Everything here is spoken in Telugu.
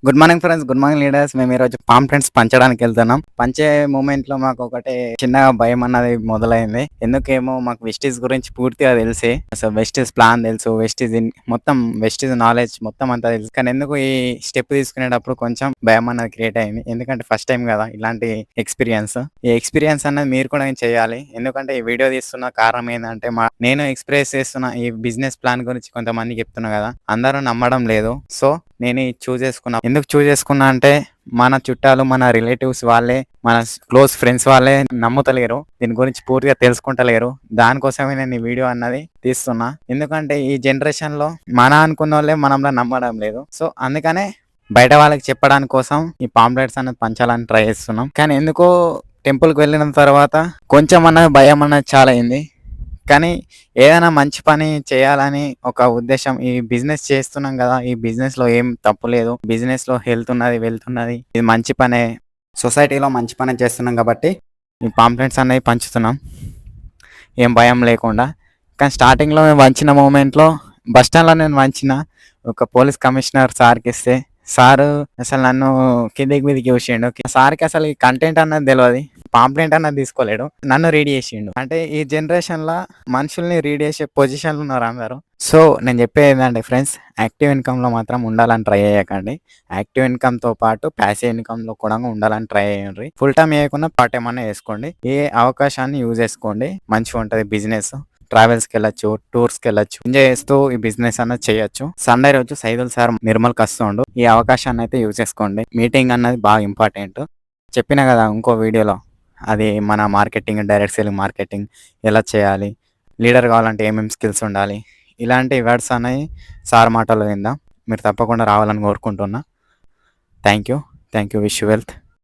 Good morning friends, good morning leaders. మేము ఈరోజు పాంప్లెట్స్ పంచడానికి వెళ్తున్నాం. పంచే మూమెంట్ లో మాకు ఒకటి చిన్నగా భయం అన్నది మొదలైంది. ఎందుకేమో మాకు వెస్టీస్ గురించి పూర్తిగా తెలిసి, అసలు వెస్టీస్ ప్లాన్ తెలుసు, వెస్టీస్ మొత్తం వెస్టీస్ నాలెడ్జ్ మొత్తం అంతా తెలుసు. కానీ ఎందుకు ఈ స్టెప్ తీసుకునేటప్పుడు కొంచెం భయం అన్నది క్రియేట్ అయింది. ఎందుకంటే ఫస్ట్ టైం కదా ఇలాంటి ఎక్స్పీరియన్స్. ఈ ఎక్స్పీరియన్స్ అన్నది మీరు కూడా చేయాలి. ఎందుకంటే ఈ వీడియో తీస్తున్న కారణం ఏంటంటే నేను ఎక్స్ప్రెస్ చేస్తున్న ఈ బిజినెస్ ప్లాన్ గురించి కొంతమందికి చెప్తున్నా కదా, అందరూ నమ్మడం లేదు. సో నేను చూస్ చేసుకున్నా. ఎందుకు చూస్ చేసుకున్నా అంటే మన చుట్టాలు, మన రిలేటివ్స్ వాళ్ళే, మన క్లోజ్ ఫ్రెండ్స్ వాళ్ళే నమ్ముతలేరు, దీని గురించి పూర్తిగా తెలుసుకుంటలేరు. దానికోసమే నేను ఈ వీడియో అన్నది తీస్తున్నా. ఎందుకంటే ఈ జనరేషన్ లో మన అనుకున్న వాళ్ళే మనంలో నమ్మడం లేదు. సో అందుకనే బయట వాళ్ళకి చెప్పడానికి కోసం ఈ పాంప్లెట్స్ అనేది పంచాలని ట్రై చేస్తున్నాం. కానీ ఎందుకో టెంపుల్కి వెళ్ళిన తర్వాత కొంచెం అన్నది భయం అన్నది చాలా అయింది. కానీ ఏదైనా మంచి పని చేయాలని ఒక ఉద్దేశం. ఈ బిజినెస్ చేస్తున్నాం కదా, ఈ బిజినెస్ లో ఏం తప్పు లేదు, బిజినెస్ లో హెల్త్ ఉన్నది, వెల్త్ ఉన్నది, ఇది మంచి పనే, సొసైటీలో మంచి పని చేస్తున్నాం కాబట్టి ఈ పాంప్లెట్స్ అనేవి పంచుతున్నాం ఏం భయం లేకుండా. కానీ స్టార్టింగ్లో మేము వంచిన మూమెంట్లో బస్ స్టాండ్లో నేను వంచిన ఒక పోలీస్ కమిషనర్ సార్కి ఇస్తే, సారు అసలు నన్ను కిందికి మీదకి చూసిండు. సార్కి అసలు ఈ కంటెంట్ అన్నది తెలియదు, పాంప్లెంట్ అన్నది తీసుకోలేడు, నన్ను రీడ్ చేసిండు. అంటే ఈ జనరేషన్ లో మనుషుల్ని రీడ్ చేసే పొజిషన్లు ఉన్నారు అందరూ. సో నేను చెప్పేది ఏంటంటే ఫ్రెండ్స్, యాక్టివ్ ఇన్కమ్ లో మాత్రం ఉండాలని ట్రై చేయకండి. యాక్టివ్ ఇన్కమ్ తో పాటు ప్యాసివ్ ఇన్కమ్ లో కూడా ఉండాలని ట్రై చేయండి. ఫుల్ టైం చేయకుండా పార్ట్ టైం అనే వేసుకోండి. ఏ అవకాశాన్ని యూజ్ చేసుకోండి, మంచిగా ఉంటది బిజినెస్. ట్రావెల్స్కి వెళ్ళొచ్చు, టూర్స్కి వెళ్ళొచ్చు, ఎంజాయ్ చేస్తూ ఈ బిజినెస్ అన్నది చేయొచ్చు. సండే రోజు సైదుల్ సార్ నిర్మల్కి వస్తుండు. ఈ అవకాశాన్ని అయితే యూజ్ చేసుకోండి. మీటింగ్ అన్నది బాగా ఇంపార్టెంట్. చెప్పిన కదా ఇంకో వీడియోలో, అది మన మార్కెటింగ్, డైరెక్ట్ సేలింగ్ మార్కెటింగ్ ఎలా చేయాలి, లీడర్ కావాలంటే ఏమేమి స్కిల్స్ ఉండాలి, ఇలాంటి వర్డ్స్ అనేవి సార్ మాటలు విందాం. మీరు తప్పకుండా రావాలని కోరుకుంటున్నా. Thank you. Wish you wealth.